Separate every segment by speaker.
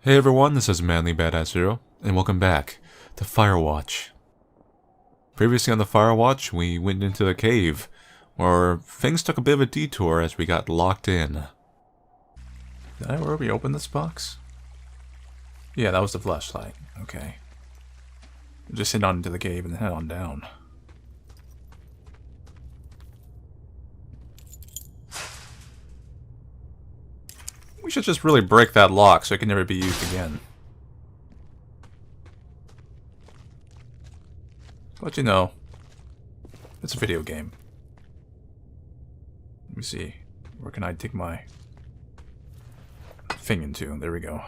Speaker 1: Hey everyone, this is Manly Badass Zero, and welcome back to FireWatch. Previously on the FireWatch, we went into the cave, where things took a bit of a detour as we got locked in. Did I already open this box? Yeah, that was the flashlight. Okay. Just head on into the cave and head on down. We should just really break that lock so it can never be used again. But you know, it's a video game. Let me see. Where can I dig my thing into? There we go.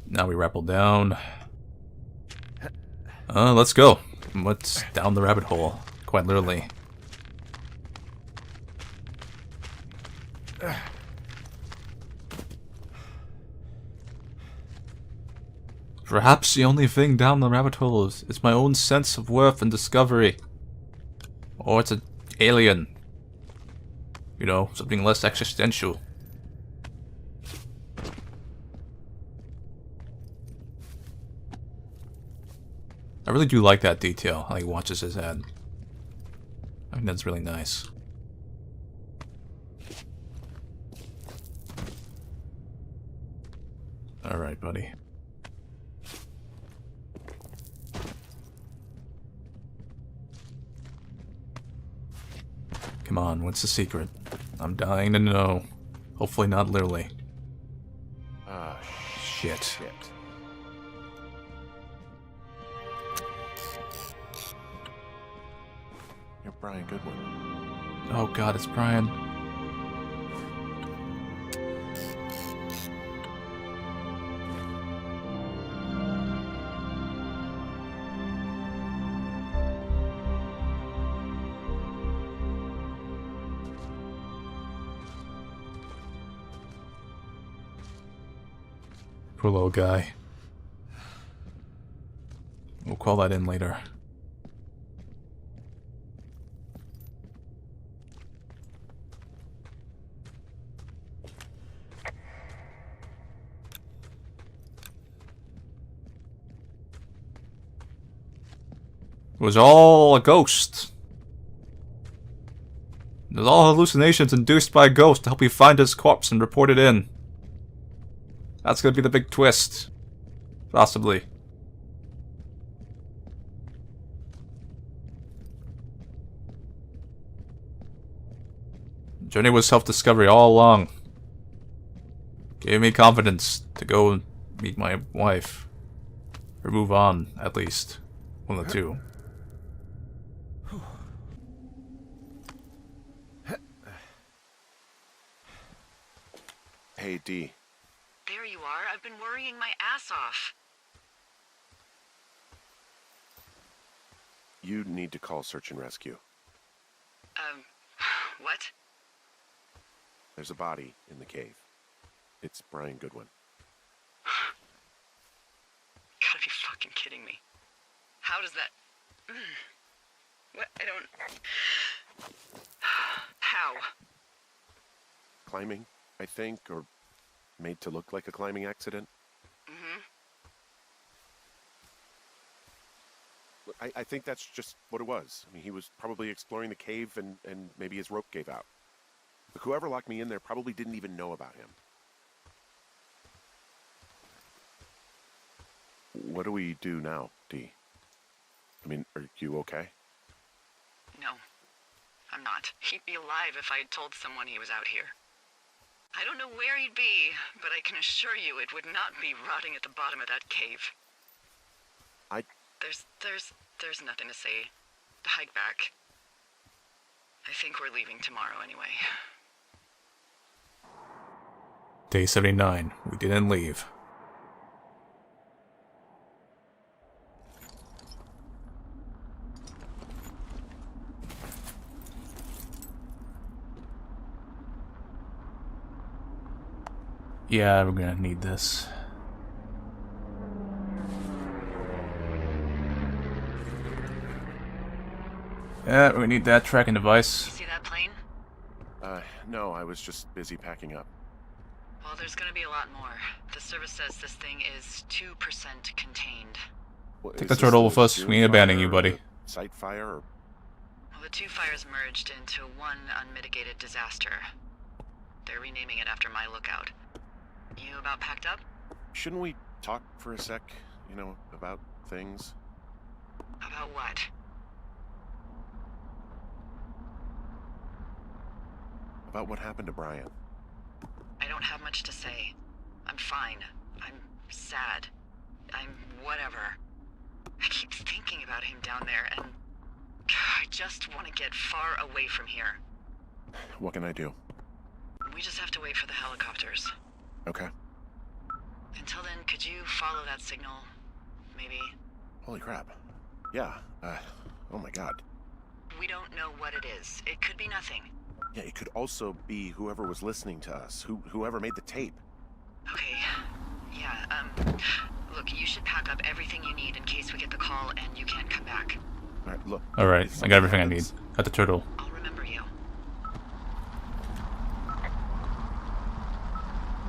Speaker 1: Now we rappel down. Let's go. Let's down the rabbit hole. Quite literally. Perhaps the only thing down the rabbit hole is my own sense of worth and discovery. Or it's an alien. You know, something less existential. I really do like that detail, how he watches his head. I think that's really nice. Alright, buddy. Come on, what's the secret? I'm dying to know. Hopefully not literally. Ah, shit.
Speaker 2: You're Brian Goodwin.
Speaker 1: Oh god, it's Brian. Poor little guy. We'll call that in later. It was all a ghost. It was all hallucinations induced by a ghost to help you find his corpse and report it in. That's gonna be the big twist. Possibly. Journey was self-discovery all along. Gave me confidence to go meet my wife. Or move on, at least. One of the two.
Speaker 2: Hey, D.
Speaker 3: There you are. I've been worrying my ass off.
Speaker 2: You need to call search and rescue.
Speaker 3: What?
Speaker 2: There's a body in the cave. It's Brian Goodwin.
Speaker 3: Gotta be fucking kidding me. How does that... What? I don't... How?
Speaker 2: Climbing, I think, or made to look like a climbing accident.
Speaker 3: Mm-hmm.
Speaker 2: I think that's just what it was. I mean, he was probably exploring the cave and maybe his rope gave out. But whoever locked me in there probably didn't even know about him. What do we do now, D? I mean, are you okay?
Speaker 3: No. I'm not. He'd be alive if I had told someone he was out here. I don't know where he'd be, but I can assure you it would not be rotting at the bottom of that cave. There's nothing to say. Hike back. I think we're leaving tomorrow anyway.
Speaker 1: Day 79. We didn't leave. Yeah, we're gonna need this. Yeah, we need that tracking device.
Speaker 3: You see that plane?
Speaker 2: No, I was just busy packing up.
Speaker 3: Well, there's gonna be a lot more. The service says this thing is 2% contained.
Speaker 2: Well,
Speaker 1: Take
Speaker 2: is
Speaker 1: the
Speaker 2: this
Speaker 1: turtle with us.
Speaker 2: Dune
Speaker 1: We ain't abandoning
Speaker 2: fire
Speaker 1: you,
Speaker 2: or
Speaker 1: buddy.
Speaker 2: the Site fire, or
Speaker 3: Well, the two fires merged into one unmitigated disaster. They're renaming it after my lookout. You about packed up?
Speaker 2: shouldn't we talk for a sec? You know, about things.
Speaker 3: About what?
Speaker 2: About what happened to Brian.
Speaker 3: I don't have much to say. I'm fine. I'm sad. I'm whatever. I keep thinking about him down there, and I just want to get far away from here.
Speaker 2: What can I do?
Speaker 3: We just have to wait for the helicopters.
Speaker 2: Okay.
Speaker 3: Until then, could you follow that signal? Maybe?
Speaker 2: Holy crap. Yeah. Oh my god.
Speaker 3: We don't know what it is. It could be nothing.
Speaker 2: Yeah, it could also be whoever was listening to us, whoever made the tape.
Speaker 3: Okay. Yeah, look, you should pack up everything you need in case we get the call and you can't come back.
Speaker 2: All right, look.
Speaker 1: Alright,
Speaker 2: if
Speaker 1: I got everything
Speaker 2: happens-
Speaker 1: I need. Got the turtle.
Speaker 3: I'll remember you.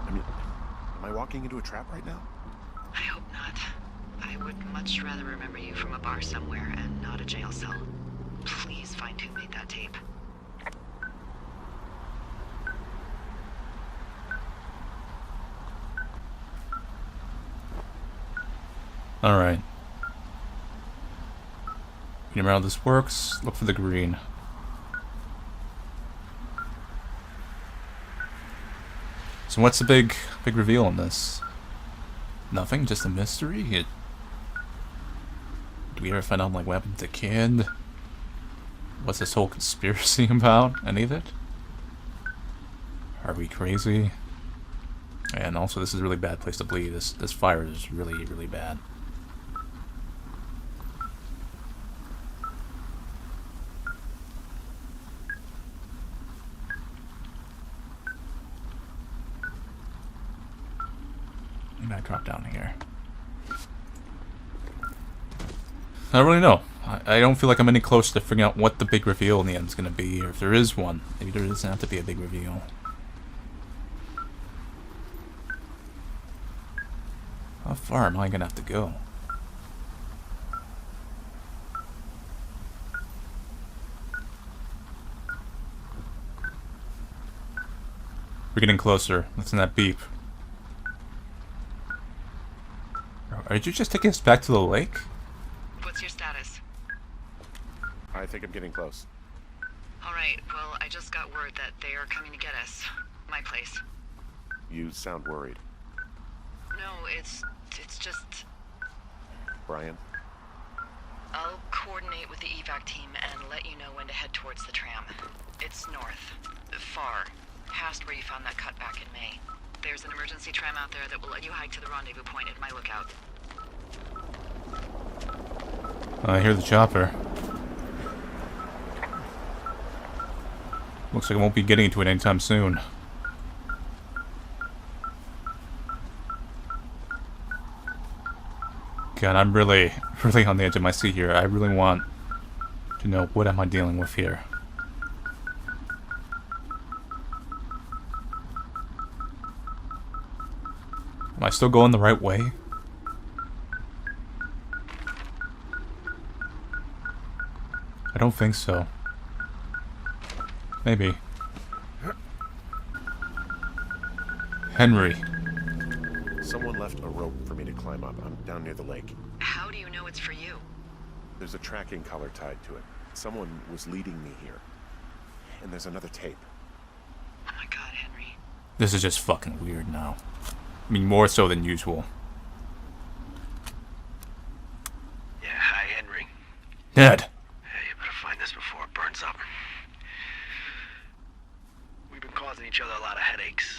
Speaker 2: I mean, am I walking into a trap right now?
Speaker 3: I hope not. I would much rather remember you from a bar somewhere and not a jail cell. Please find who made that tape.
Speaker 1: Alright. You remember how this works? Look for the green. So what's the big reveal in this? Nothing? Just a mystery? Do we ever find out like what happened to the kid? What's this whole conspiracy about? Any of it? Are we crazy? And also, this is a really bad place to bleed. This fire is really, really bad. Maybe I drop down here. I don't really know. I don't feel like I'm any closer to figuring out what the big reveal in the end is going to be, or if there is one. Maybe there doesn't have to be a big reveal. How far am I going to have to go? We're getting closer. Listen to that beep. Did you just take us back to the lake?
Speaker 3: What's your status?
Speaker 2: I think I'm getting close.
Speaker 3: Alright, well, I just got word that they are coming to get us. My place.
Speaker 2: You sound worried.
Speaker 3: No, it's just...
Speaker 2: Brian?
Speaker 3: I'll coordinate with the evac team and let you know when to head towards the tram. It's north. Far. Past where you found that cut back in May. There's an emergency tram out there that will let you hike to the rendezvous point at my lookout.
Speaker 1: I hear the chopper. Looks like I won't be getting into it anytime soon. God, I'm really on the edge of my seat here. I really want to know what am I dealing with here. Am I still going the right way? I don't think so. Maybe. Henry.
Speaker 2: Someone left a rope for me to climb up. I'm down near the lake.
Speaker 3: How do you know it's for you?
Speaker 2: There's a tracking collar tied to it. Someone was leading me here. And there's another tape.
Speaker 3: Oh my god, Henry.
Speaker 1: This is just fucking weird now. I mean, more so than usual.
Speaker 4: Yeah, hi, Henry.
Speaker 1: Ned!
Speaker 4: Hey, you better find this before it burns up. We've been causing each other a lot of headaches.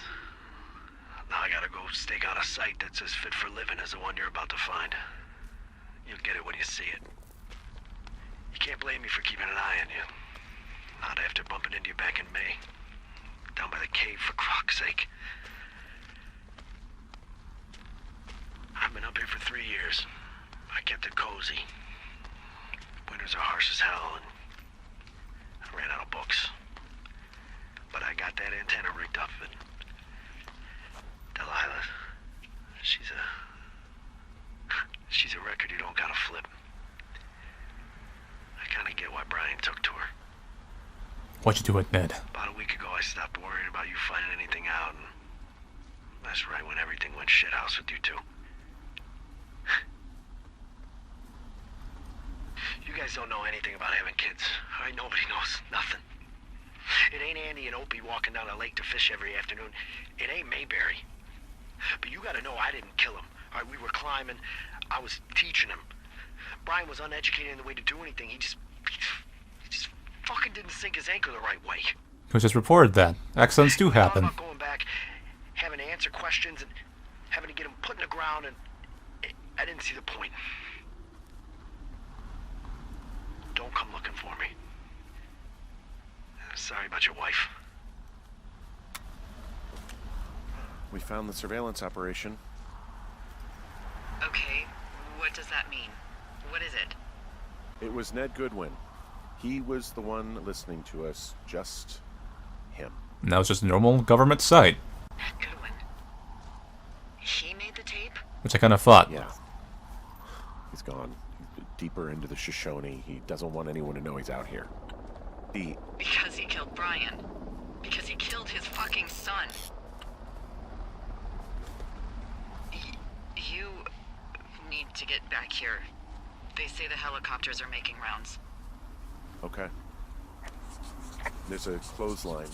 Speaker 4: Now I gotta go stake out a site that's as fit for living as the one you're about to find. You'll get it when you see it. You can't blame me for keeping an eye on you. Not after bumping into you back in May. Down by the cave, for croc's sake. I've been up here for 3 years. I kept it cozy. Winters are harsh as hell, and I ran out of books. But I got that antenna rigged up, and
Speaker 1: What'd you do with Ned?
Speaker 4: About a week ago, I stopped worrying about you finding anything out, and that's right when everything went shithouse with you two. You guys don't know anything about having kids. All right, nobody knows nothing. It ain't Andy and Opie walking down the lake to fish every afternoon. It ain't Mayberry. But you gotta know I didn't kill him. All right, we were climbing. I was teaching him. Brian was uneducated in the way to do anything. He just fucking didn't sink his anchor the right way.
Speaker 1: It was just reported that. Accidents do happen.
Speaker 4: I thought about going back, having to answer questions, and having to get him put in the ground, and I didn't see the point. Don't come looking for me. Sorry about your wife.
Speaker 2: We found the surveillance operation.
Speaker 3: Okay, what does that mean? What is it?
Speaker 2: It was Ned Goodwin. He was the one listening to us, just him.
Speaker 1: And that was just a normal government site.
Speaker 3: Goodwin. He made the tape?
Speaker 1: Which I kind of thought.
Speaker 2: Yeah. He's gone. He's deeper into the Shoshone. He doesn't want anyone to know he's out here.
Speaker 3: Because he killed Brian. Because he killed his fucking son. You need to get back here. They say the helicopters are making rounds.
Speaker 2: Okay. There's a clothesline.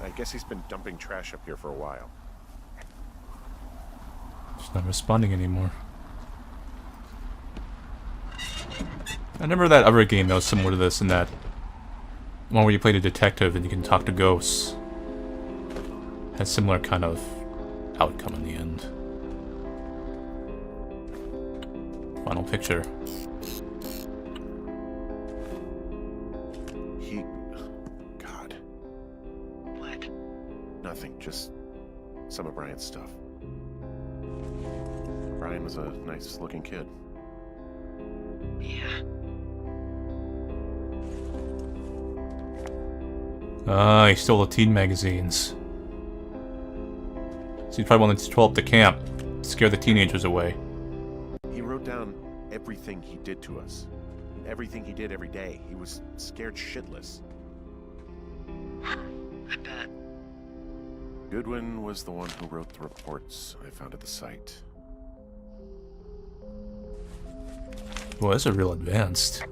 Speaker 2: I guess he's been dumping trash up here for a while.
Speaker 1: She's not responding anymore. I remember that other game that was similar to this, in that one where you played a detective and you can talk to ghosts. Had similar kind of outcome in the end. Final picture.
Speaker 2: God.
Speaker 3: What?
Speaker 2: Nothing, just some of Brian's stuff. Brian was a nice looking kid.
Speaker 3: Yeah.
Speaker 1: Ah, he stole the teen magazines. So he probably wanted to troll up the camp, scare the teenagers away.
Speaker 2: He wrote down everything he did to us. Everything he did every day. He was scared shitless.
Speaker 3: I bet.
Speaker 2: Goodwin was the one who wrote the reports I found at the site.
Speaker 1: Well, those are real advanced.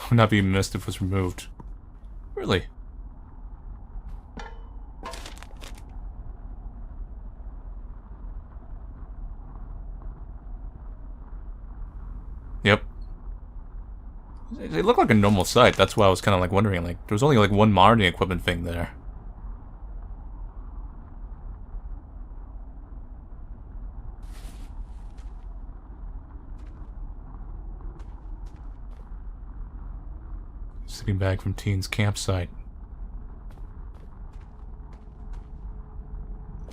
Speaker 1: Would not be missed if it was removed. Really? Yep. It looked like a normal site. That's why I was kind of like wondering. Like, there was only like one monitoring equipment thing there. Sleeping bag from teen's campsite.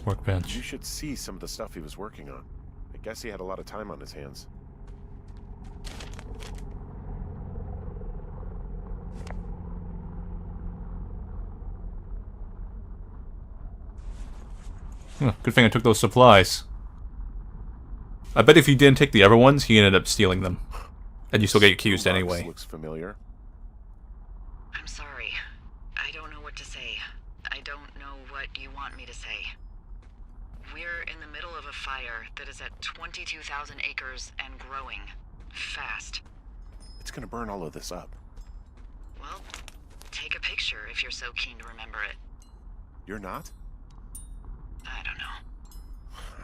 Speaker 1: Workbench.
Speaker 2: You should see some of the stuff he was working on. I guess he had a lot of time on his hands.
Speaker 1: Huh, good thing I took those supplies. I bet if he didn't take the other ones, he ended up stealing them. And you still get accused
Speaker 2: Toolbox
Speaker 1: anyway.
Speaker 2: Looks familiar.
Speaker 3: I'm sorry. I don't know what to say. I don't know what you want me to say. We're in the middle of a fire that is at 22,000 acres and growing. Fast.
Speaker 2: It's gonna burn all of this up.
Speaker 3: Well, take a picture if you're so keen to remember it.
Speaker 2: You're not?
Speaker 3: I don't know.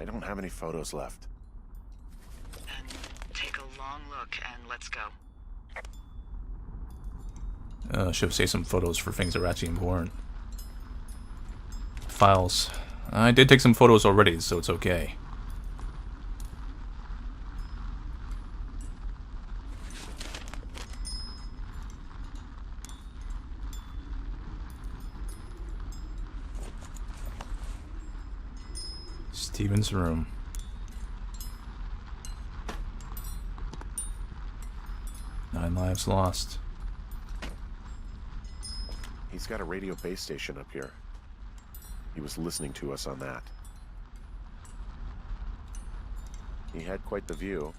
Speaker 2: I don't have any photos left.
Speaker 3: Then take a long look and let's go.
Speaker 1: Should have saved some photos for things that are actually important. Files. I did take some photos already, so it's okay. Steven's room. Nine lives lost.
Speaker 2: He's got a radio base station up here. He was listening to us on that. He had quite the view.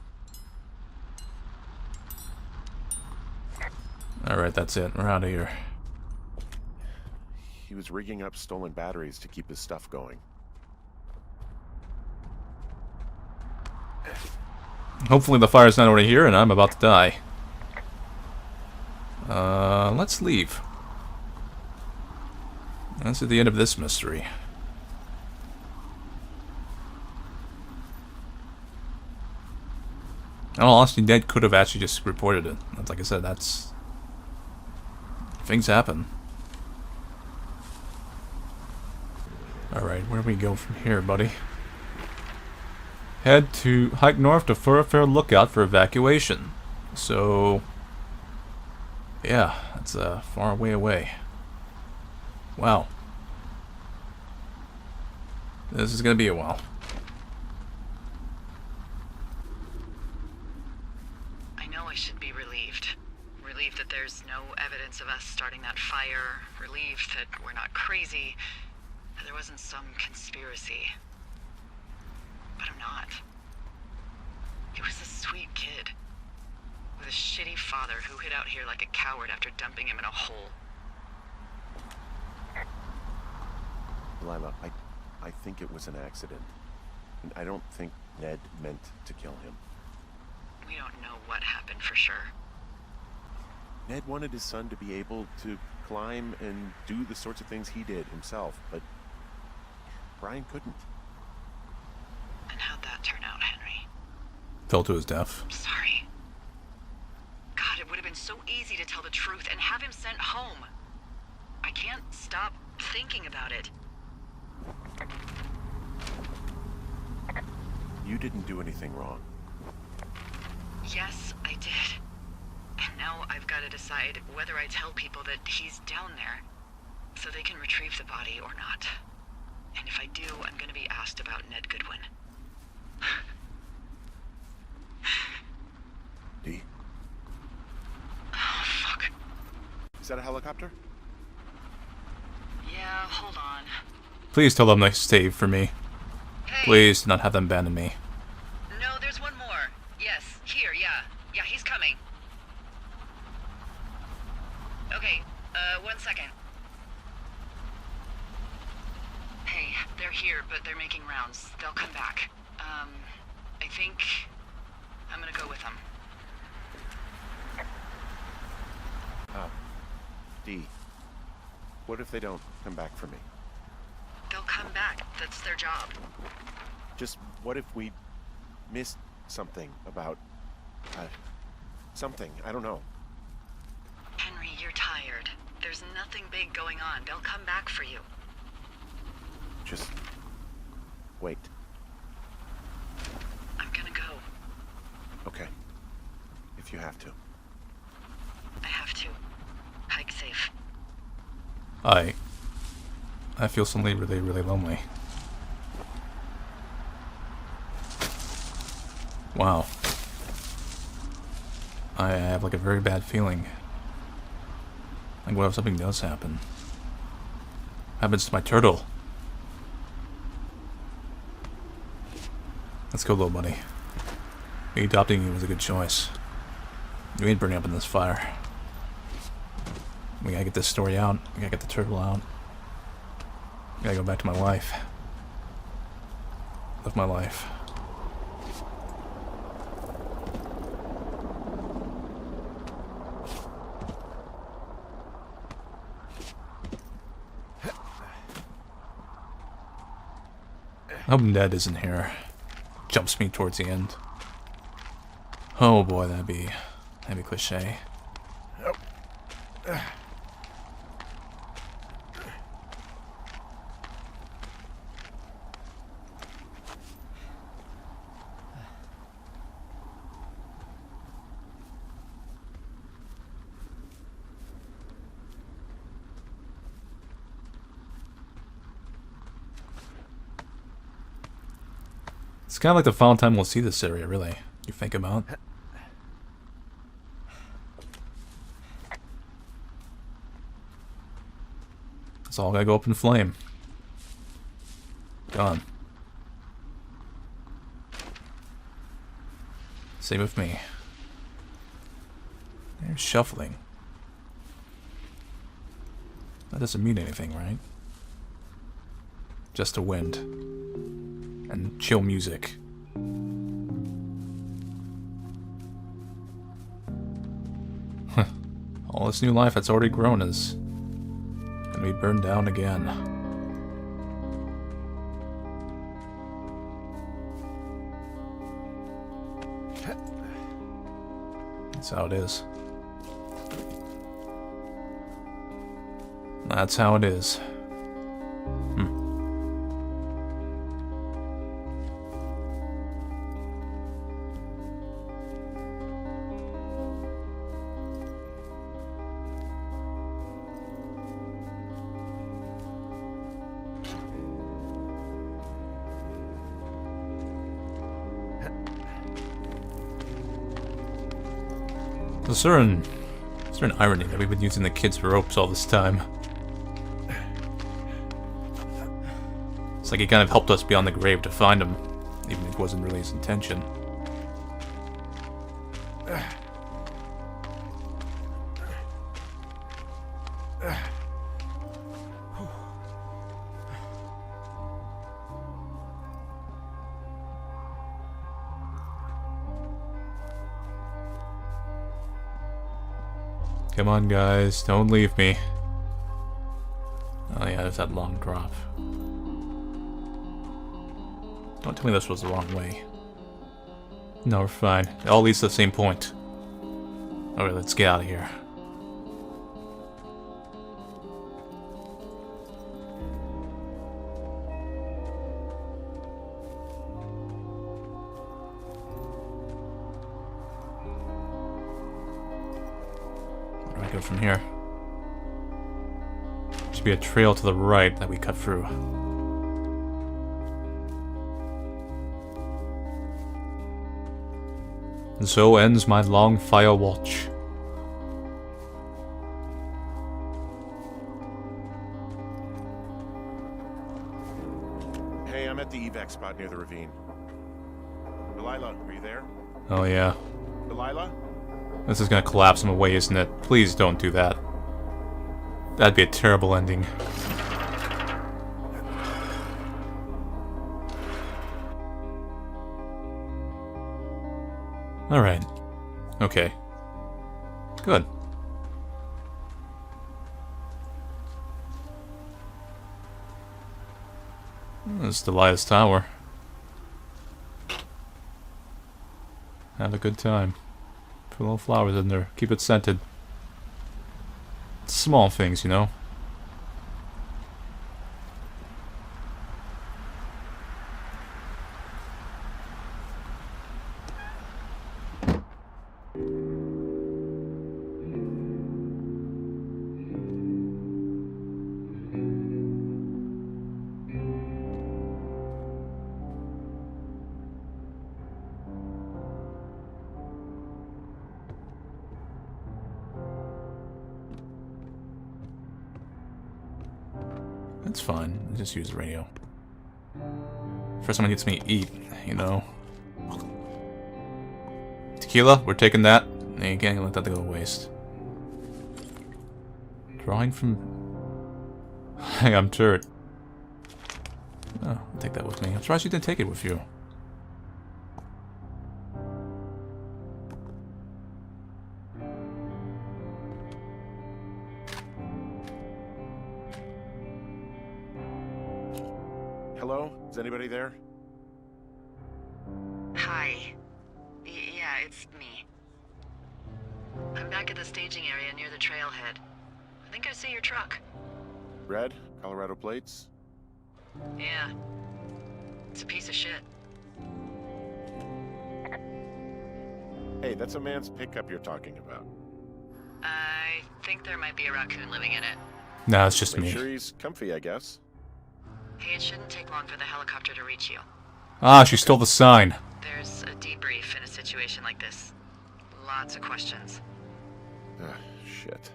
Speaker 1: Alright, that's it. We're out of here.
Speaker 2: He was rigging up stolen batteries to keep his stuff going.
Speaker 1: Hopefully the fire's not over here and I'm about to die. Let's leave. That's at the end of this mystery. In all honesty, Ned could have actually just reported it. That's, like I said, that's... things happen. Alright, where do we go from here, buddy? Hike north to Thoroughfare Lookout for evacuation. So... yeah, that's a far way away. Wow. This is gonna be a while.
Speaker 3: I know I should be relieved. Relieved that there's no evidence of us starting that fire. Relieved that we're not crazy. That there wasn't some conspiracy. But I'm not. He was a sweet kid. With a shitty father who hid out here like a coward after dumping him in a hole.
Speaker 2: Lila, I think it was an accident. And I don't think Ned meant to kill him.
Speaker 3: We don't know what happened for sure.
Speaker 2: Ned wanted his son to be able to climb and do the sorts of things he did himself, but Brian couldn't.
Speaker 3: And how'd that turn out, Henry?
Speaker 1: Fell to his death.
Speaker 3: I'm sorry. God, it would have been so easy to tell the truth and have him sent home. I can't stop thinking about it.
Speaker 2: You didn't do anything wrong.
Speaker 3: Yes, I did. And now I've got to decide whether I tell people that he's down there so they can retrieve the body or not. And if I do, I'm going to be asked about Ned Goodwin.
Speaker 2: Dee?
Speaker 3: Oh, fuck.
Speaker 2: Is that a helicopter?
Speaker 3: Yeah, hold on.
Speaker 1: Please tell them they save for me.
Speaker 3: Hey.
Speaker 1: Please do not have them abandon me.
Speaker 3: No, there's one more. Yes, here, yeah. Yeah, he's coming. Okay, 1 second. Hey, they're here, but they're making rounds. They'll come back. I think I'm gonna go with them.
Speaker 2: Dee, what if they don't come back for me?
Speaker 3: They'll come back. That's their job.
Speaker 2: Just what if we missed something about, something, I don't know.
Speaker 3: Henry, you're tired. There's nothing big going on. They'll come back for you.
Speaker 2: Just wait.
Speaker 3: I'm gonna go.
Speaker 2: Okay. If you have to.
Speaker 3: I have to. Hike safe.
Speaker 1: I feel suddenly really, really lonely. Wow. I have like a very bad feeling. Like what if something does happen? Happens to my turtle. Let's go, little buddy. Me adopting you was a good choice. You ain't burning up in this fire. We gotta get this story out. We gotta get the turtle out. I gotta go back to my life. Live my life. I hope Ned isn't here. Jumps me towards the end. Oh boy, that'd be cliche. It's kind of like the final time we'll see this area, really. You think about. It's all gotta go up in flame. Done. Same with me. They're shuffling. That doesn't mean anything, right? Just the wind. And chill music. All this new life that's already grown is gonna be burned down again. That's how it is. That's how it is. There's a certain irony that we've been using the kids' ropes all this time. It's like he kind of helped us beyond the grave to find him, even if it wasn't really his intention. Come on, guys, don't leave me. Oh yeah, there's that long drop. Don't tell me this was the wrong way. No, we're fine. It all leads to the same point. Alright, let's get out of here. Where do I go from here? Should be a trail to the right that we cut through. And so ends my long fire watch.
Speaker 2: Hey, I'm at the evac spot near the ravine. Delilah, are you there?
Speaker 1: Oh yeah.
Speaker 2: Delilah?
Speaker 1: This is gonna collapse him away, isn't it? Please don't do that. That'd be a terrible ending. Alright. Okay. Good. This is Delilah's tower. Have a good time. Put little flowers in there. Keep it scented. Small things, you know. That's fine. I just use the radio. First someone gets me to eat, you know. Tequila, we're taking that. You can't let that go to waste. Drawing from... I'm turret. Oh, I'll take that with me. I'm surprised you didn't take it with you.
Speaker 2: Hello? Is anybody there?
Speaker 3: Hi. Yeah, it's me. I'm back at the staging area near the trailhead. I think I see your truck.
Speaker 2: Red? Colorado plates?
Speaker 3: Yeah. It's a piece of shit.
Speaker 2: Hey, that's a man's pickup you're talking about.
Speaker 3: I think there might be a raccoon living in it.
Speaker 1: Nah, it's just
Speaker 2: Make
Speaker 1: me.
Speaker 2: sure he's comfy, I guess.
Speaker 3: Hey, it shouldn't take long for the helicopter to reach you.
Speaker 1: Ah, she stole the sign.
Speaker 3: There's a debrief in a situation like this. Lots of questions.
Speaker 2: Shit.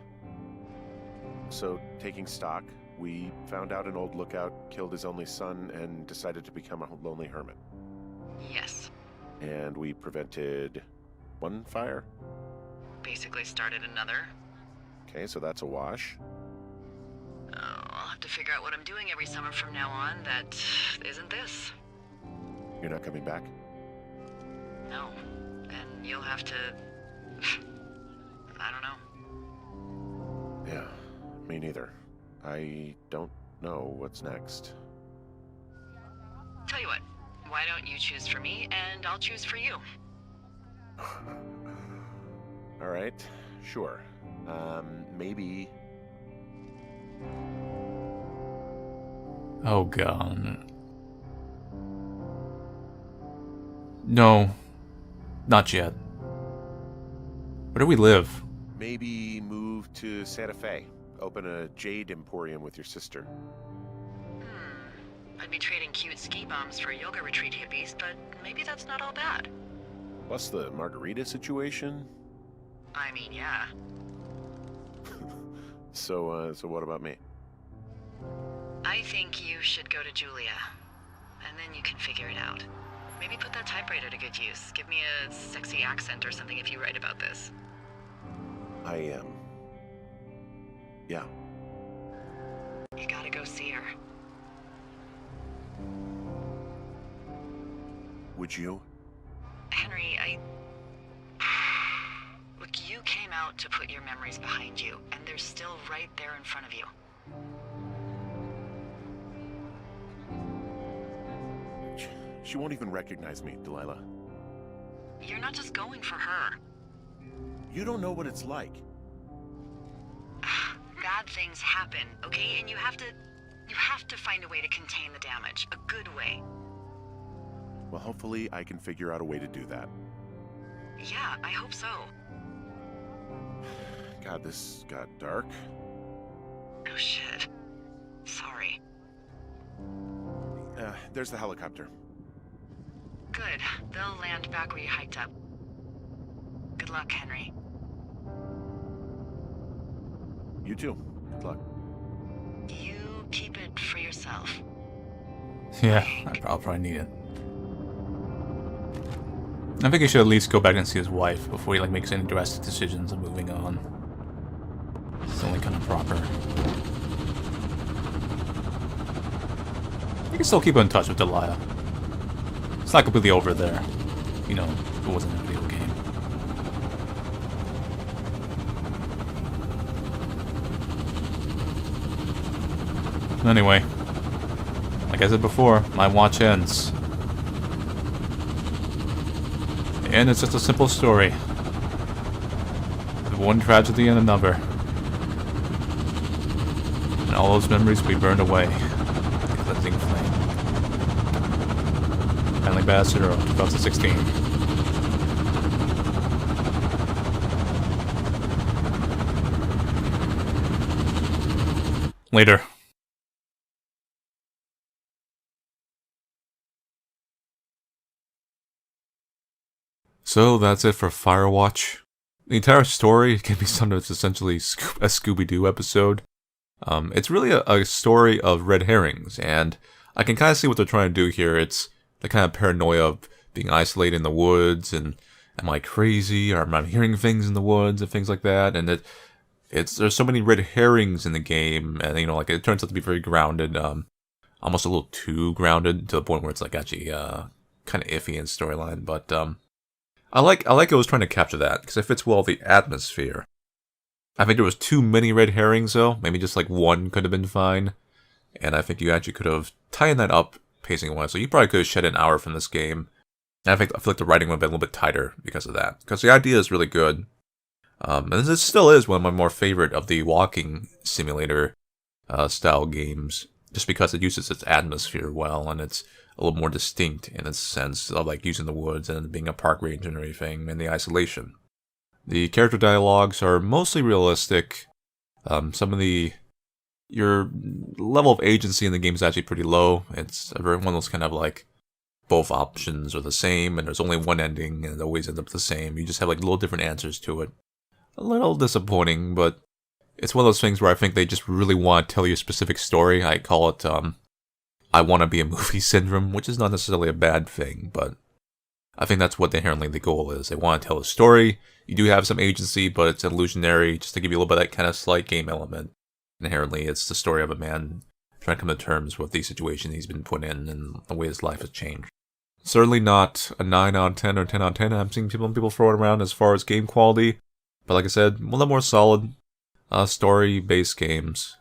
Speaker 2: So, taking stock, We found out an old lookout killed his only son and decided to become a lonely hermit.
Speaker 3: Yes.
Speaker 2: And we prevented one fire?
Speaker 3: Basically started another.
Speaker 2: Okay, so that's a wash.
Speaker 3: Oh, I'll have to figure out what I'm doing every summer from now on that isn't this.
Speaker 2: You're not coming back?
Speaker 3: No. And you'll have to... I don't know.
Speaker 2: Yeah, me neither. I don't know what's next.
Speaker 3: Tell you what, why don't you choose for me and I'll choose for you?
Speaker 2: All right, sure. Maybe...
Speaker 1: Oh god. No. Not yet. Where do we live?
Speaker 2: Maybe move to Santa Fe. Open a jade emporium with your sister.
Speaker 3: I'd be trading cute ski bums for yoga retreat hippies, but maybe that's not all bad.
Speaker 2: Plus the margarita situation.
Speaker 3: I mean, yeah.
Speaker 2: So what about me?
Speaker 3: I think you should go to Julia, and then you can figure it out. Maybe put that typewriter to good use. Give me a sexy accent or something if you write about this.
Speaker 2: I am. Yeah.
Speaker 3: You gotta go see her.
Speaker 2: Would you?
Speaker 3: Henry, Look, you came out to put your memories behind you, and they're still right there in front of you.
Speaker 2: She won't even recognize me, Delilah.
Speaker 3: You're not just going for her.
Speaker 2: You don't know what it's like.
Speaker 3: Bad things happen, okay? And you have to find a way to contain the damage. A good way.
Speaker 2: Well, hopefully I can figure out a way to do that.
Speaker 3: Yeah, I hope so.
Speaker 2: God, this got dark.
Speaker 3: Oh shit. Sorry.
Speaker 2: There's the helicopter.
Speaker 3: Good. They'll land back where you hiked up. Good luck, Henry.
Speaker 2: You too. Good luck.
Speaker 3: You keep it for yourself.
Speaker 1: Yeah, I'll probably need it. I think he should at least go back and see his wife before he makes any drastic decisions of moving on. It's only kind of proper. You can still keep in touch with Delilah. It's not completely over there. You know, it wasn't a video game. Anyway, like I said before, my watch ends. And it's just a simple story. With one tragedy and another. And all those memories will be burned away. Like a cleansing flame. Family Badass Hero, 2016. Later. So that's it for FireWatch. The entire story can be summed up as essentially a Scooby-Doo episode. It's really a story of red herrings, and I can kind of see what they're trying to do here. It's the kind of paranoia of being isolated in the woods, and am I crazy, or am I hearing things in the woods, and things like that, and there's so many red herrings in the game, and it turns out to be very grounded, almost a little too grounded, to the point where it's actually kind of iffy in storyline, but I like it was trying to capture that, because it fits well the atmosphere. I think there was too many red herrings, though. Maybe just one could have been fine. And I think you actually could have tightened that up pacing-wise. So you probably could have shed an hour from this game. And I feel like the writing would have been a little bit tighter because of that. Because the idea is really good. And this still is one of my more favorite of the walking simulator style games. Just because it uses its atmosphere well, and it's a little more distinct in its sense of using the woods and being a park ranger and everything, and the isolation. The character dialogues are mostly realistic. Some of your level of agency in the game is actually pretty low. It's one of those kind of both options are the same, and there's only one ending, and it always ends up the same. You just have little different answers to it. A little disappointing, but it's one of those things where I think they just really want to tell you a specific story. I call it, I want to be a movie syndrome, which is not necessarily a bad thing, but I think that's what inherently the goal is. They want to tell a story. You do have some agency, but it's illusionary, just to give you a little bit of that kind of slight game element. Inherently, it's the story of a man trying to come to terms with the situation he's been put in and the way his life has changed. Certainly not a 9 out of 10 or 10 out of 10. I'm seeing people throw it around as far as game quality. But like I said, one of the more solid story-based games.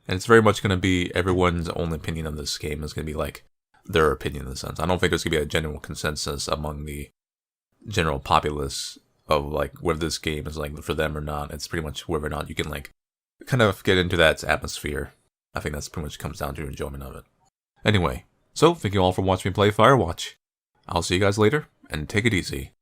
Speaker 1: And it's very much going to be everyone's own opinion of this game. It's going to be like their opinion in a sense. I don't think there's going to be a general consensus among the general populace of like whether this game is like for them or not. It's pretty much whether or not you can like kind of get into that atmosphere. I think that's pretty much comes down to your enjoyment of it. Anyway, so thank you all for watching me play Firewatch. I'll see you guys later, and take it easy.